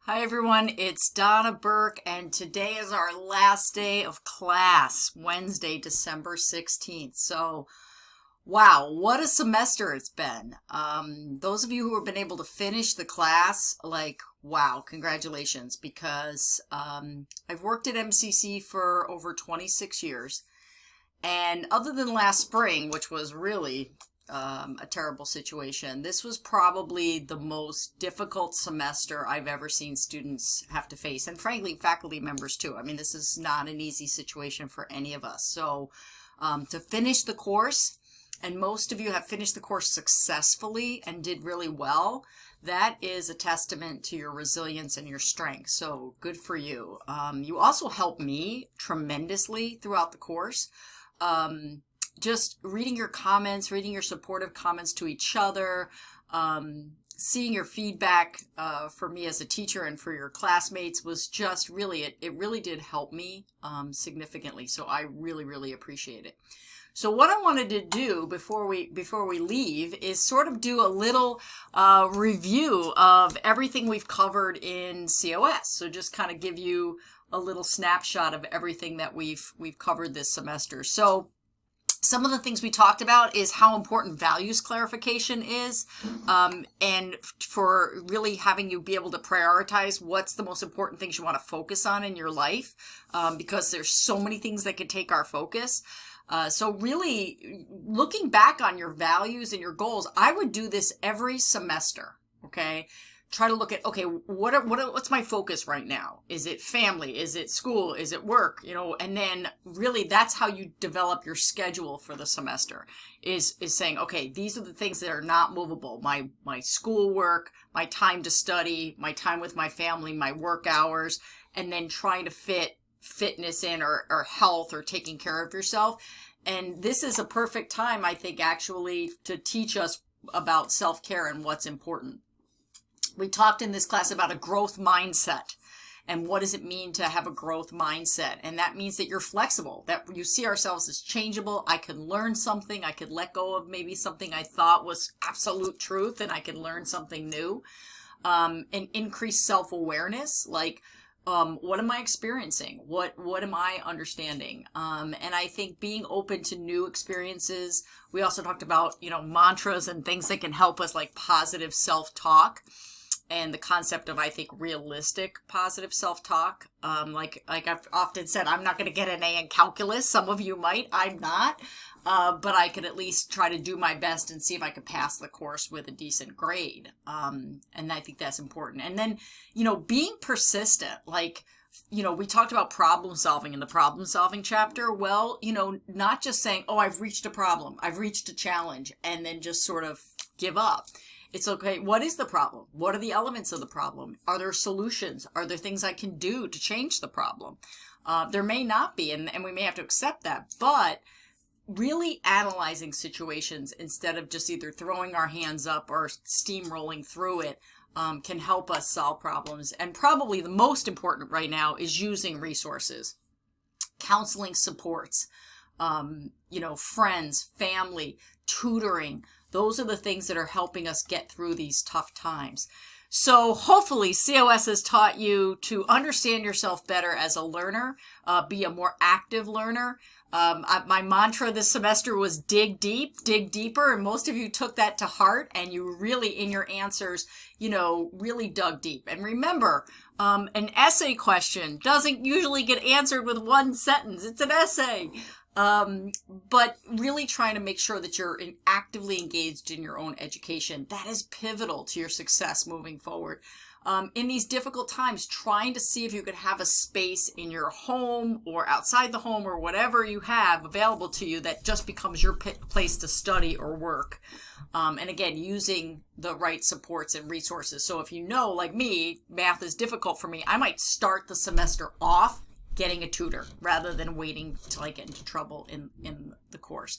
Hi everyone, it's Donna Burke, and today is our last day of class, Wednesday, December 16th. So, wow, what a semester it's been. Those of you who have been able to finish the class, wow, congratulations, because I've worked at MCC for over 26 years, and other than last spring, which was really a terrible situation. This was probably the most difficult semester I've ever seen students have to face, and frankly, faculty members too. I mean, this is not an easy situation for any of us. So to finish the course, and most of you have finished the course successfully and did really well, that is a testament to your resilience and your strength. So good for you. You also helped me tremendously throughout the course. Just reading your comments, reading your supportive comments to each other, seeing your feedback for me as a teacher and for your classmates was just really, it really did help me significantly. So I really appreciate it. So what I wanted to do before we leave is sort of do a little review of everything we've covered in COS. So just kind of give you a little snapshot of everything that we've covered this semester. So some of the things we talked about is how important values clarification is, and for really having you be able to prioritize what's the most important things you want to focus on in your life, because there's so many things that could take our focus. So really looking back on your values and your goals, I would do this every semester, okay? Try to look at, okay, what's my focus right now? Is it family? Is it school? Is it work? And then really that's how you develop your schedule for the semester is saying, okay, these are the things that are not movable. My school work, my time to study, my time with my family, my work hours, and then trying to fit fitness in or health or taking care of yourself. And this is a perfect time, I think, actually to teach us about self-care and what's important. We talked in this class about a growth mindset and what does it mean to have a growth mindset. And that means that you're flexible, that you see ourselves as changeable. I can learn something. I could let go of maybe something I thought was absolute truth and I can learn something new. And increase self-awareness, like what am I experiencing? What am I understanding? And I think being open to new experiences. We also talked about, mantras and things that can help us, like positive self-talk. And the concept of, I think, realistic positive self-talk. Like I've often said, I'm not going to get an A in calculus. Some of you might. I'm not. But I could at least try to do my best and see if I could pass the course with a decent grade. And I think that's important. And then, being persistent. We talked about problem solving in the problem solving chapter. Well, not just saying, oh, I've reached a problem, I've reached a challenge, and then just sort of give up. It's okay. What is the problem? What are the elements of the problem? Are there solutions? Are there things I can do to change the problem? There may not be, and we may have to accept that, but really analyzing situations instead of just either throwing our hands up or steamrolling through it can help us solve problems. And probably the most important right now is using resources, counseling supports, friends, family, tutoring. Those are the things that are helping us get through these tough times. So hopefully COS has taught you to understand yourself better as a learner, be a more active learner. My mantra this semester was dig deep, dig deeper, and most of you took that to heart, and you really, in your answers, really dug deep. And remember, an essay question doesn't usually get answered with one sentence. It's an essay. But really trying to make sure that you're actively engaged in your own education. That is pivotal to your success moving forward. In these difficult times, trying to see if you could have a space in your home or outside the home or whatever you have available to you that just becomes your place to study or work. And again, using the right supports and resources. So if like me, math is difficult for me, I might start the semester off getting a tutor rather than waiting till I get into trouble in the course.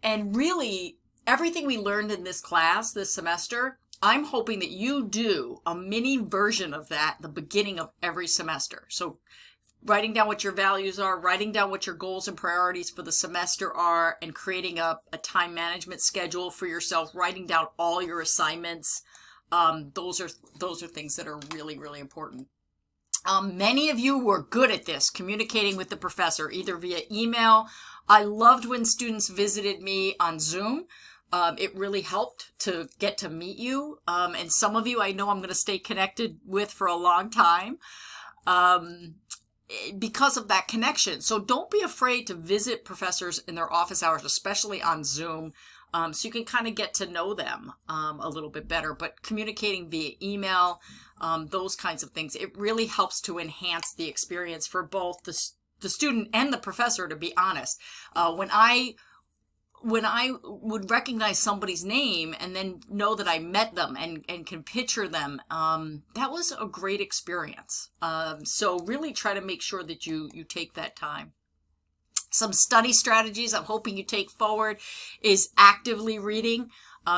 And really, everything we learned in this class this semester, I'm hoping that you do a mini version of that at the beginning of every semester. So writing down what your values are, writing down what your goals and priorities for the semester are, and creating a time management schedule for yourself, writing down all your assignments, Those are things that are really, really important. Many of you were good at this, communicating with the professor, either via email. I loved when students visited me on Zoom. It really helped to get to meet you. And some of you I know I'm going to stay connected with for a long time because of that connection. So don't be afraid to visit professors in their office hours, especially on Zoom. So you can kind of get to know them a little bit better. But communicating via email, those kinds of things, it really helps to enhance the experience for both the student and the professor, to be honest. When I would recognize somebody's name and then know that I met them and can picture them, that was a great experience. So really try to make sure that you take that time. Some study strategies I'm hoping you take forward is actively reading,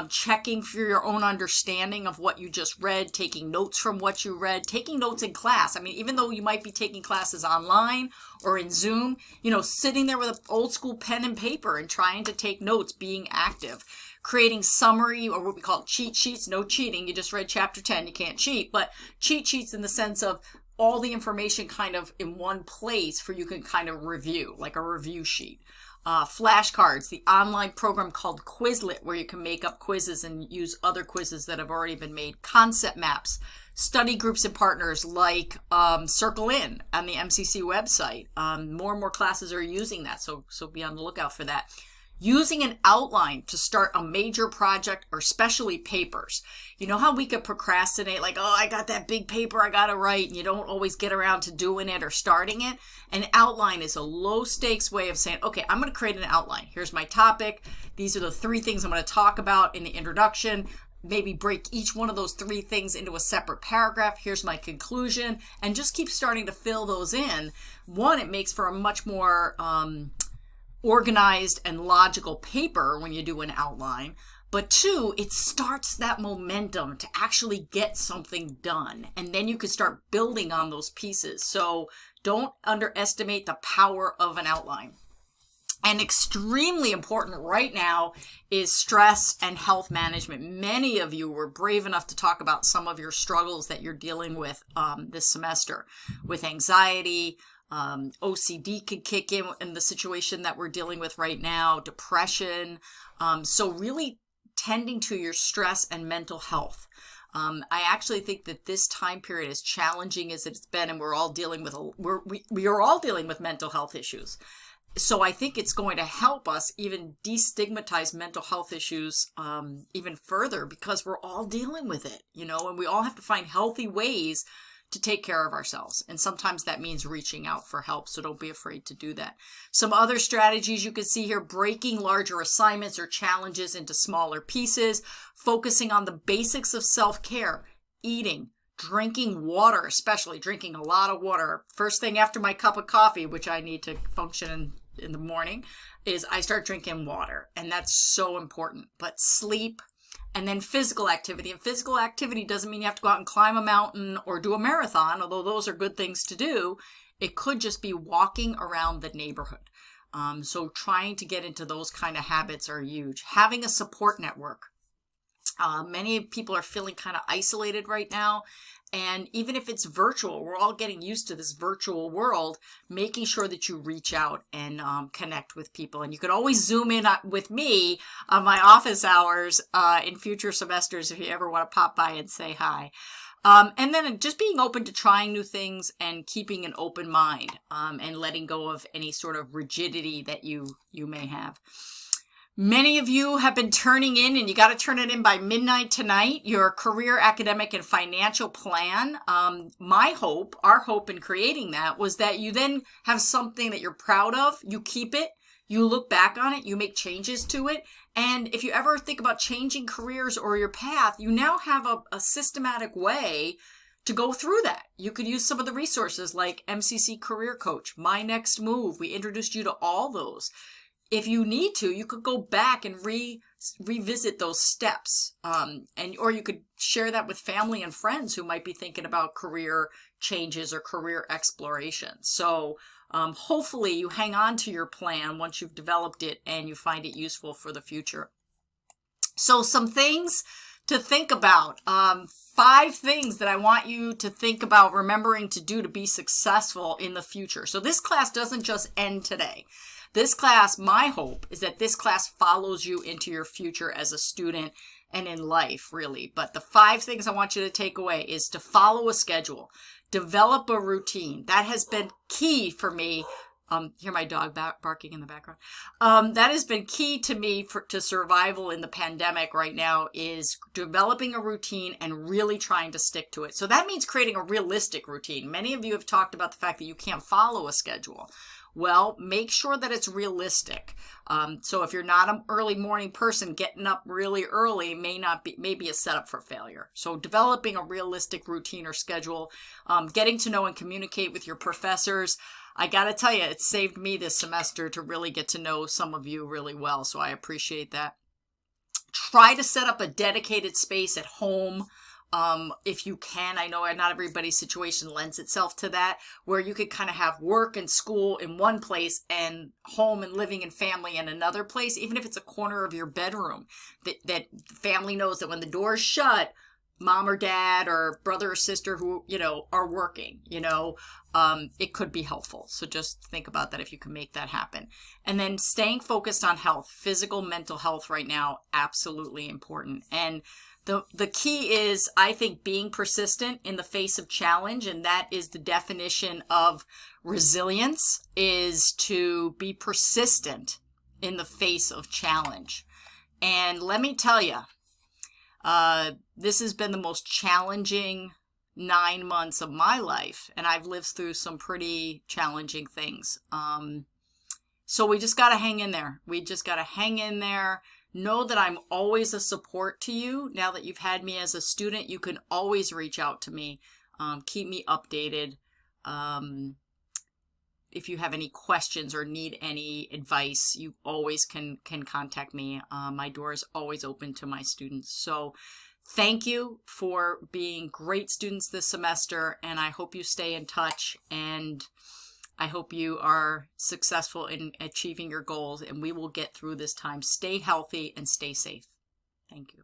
checking for your own understanding of what you just read, taking notes from what you read, taking notes in class. I mean, even though you might be taking classes online or in Zoom, sitting there with an old school pen and paper and trying to take notes, being active. Creating summary, or what we call cheat sheets. No cheating. You just read chapter 10. You can't cheat. But cheat sheets in the sense of all the information kind of in one place for you can kind of review, like a review sheet. Flashcards, the online program called Quizlet, where you can make up quizzes and use other quizzes that have already been made. Concept maps, study groups and partners like Circle In on the MCC website. More and more classes are using that, so be on the lookout for that. Using an outline to start a major project, or especially papers. You know how we could procrastinate, like, oh, I got that big paper I got to write, and you don't always get around to doing it or starting it? An outline is a low stakes way of saying, okay, I'm going to create an outline. Here's my topic. These are the 3 things I'm going to talk about in the introduction. Maybe break each one of those 3 things into a separate paragraph. Here's my conclusion, and just keep starting to fill those in. One, it makes for a much more organized and logical paper when you do an outline. But 2, it starts that momentum to actually get something done. And then you can start building on those pieces. So don't underestimate the power of an outline. And extremely important right now is stress and health management. Many of you were brave enough to talk about some of your struggles that you're dealing with this semester, with anxiety. OCD could kick in the situation that we're dealing with right now, depression. So really tending to your stress and mental health. I actually think that this time period, as challenging as it's been, and we're all dealing with, we are all dealing with mental health issues. So I think it's going to help us even destigmatize mental health issues even further, because we're all dealing with it, and we all have to find healthy ways to take care of ourselves. And sometimes that means reaching out for help. So don't be afraid to do that. Some other strategies you can see here: breaking larger assignments or challenges into smaller pieces, focusing on the basics of self-care, eating, drinking water, especially drinking a lot of water. First thing after my cup of coffee, which I need to function in the morning, is I start drinking water. And that's so important. But sleep, and then physical activity. And physical activity doesn't mean you have to go out and climb a mountain or do a marathon, although those are good things to do. It could just be walking around the neighborhood. So trying to get into those kind of habits are huge. Having a support network. Many people are feeling kind of isolated right now. And even if it's virtual, we're all getting used to this virtual world, making sure that you reach out and connect with people. And you could always Zoom in with me on my office hours in future semesters if you ever want to pop by and say hi. And then just being open to trying new things and keeping an open mind and letting go of any sort of rigidity that you may have. Many of you have been turning in, and you got to turn it in by midnight tonight, your career, academic, and financial plan. My hope, our hope in creating that, was that you then have something that you're proud of. You keep it, you look back on it, you make changes to it. And if you ever think about changing careers or your path, you now have a systematic way to go through that. You could use some of the resources like MCC Career Coach, My Next Move. We introduced you to all those. If you need to, you could go back and revisit those steps, or you could share that with family and friends who might be thinking about career changes or career exploration. So hopefully you hang on to your plan once you've developed it and you find it useful for the future. So some things to think about. 5 things that I want you to think about remembering to do to be successful in the future. So this class doesn't just end today. This class, my hope is that this class follows you into your future as a student and in life, really. But the 5 things I want you to take away is to follow a schedule, develop a routine. That has been key for me. Hear my dog barking in the background. That has been key to me to survival in the pandemic right now, is developing a routine and really trying to stick to it. So that means creating a realistic routine. Many of you have talked about the fact that you can't follow a schedule. Well, make sure that it's realistic. So if you're not an early morning person, getting up really early may be a setup for failure. So developing a realistic routine or schedule, getting to know and communicate with your professors. I got to tell you, it saved me this semester to really get to know some of you really well. So I appreciate that. Try to set up a dedicated space at home. If you can. I know not everybody's situation lends itself to that, where you could kind of have work and school in one place and home and living and family in another place, even if it's a corner of your bedroom, that family knows that when the door's shut, mom or dad or brother or sister who, are working, it could be helpful. So just think about that if you can make that happen. And then staying focused on health, physical, mental health right now, absolutely important. And the key is, I think, being persistent in the face of challenge, and that is the definition of resilience, is to be persistent in the face of challenge. And let me tell you, this has been the most challenging 9 months of my life, and I've lived through some pretty challenging things. So we just got to hang in there. We just got to hang in there. Know that I'm always a support to you. Now that you've had me as a student, you can always reach out to me. Keep me updated. If you have any questions or need any advice, you always can contact me. My door is always open to my students. So thank you for being great students this semester, and I hope you stay in touch, and I hope you are successful in achieving your goals, and we will get through this time. Stay healthy and stay safe. Thank you.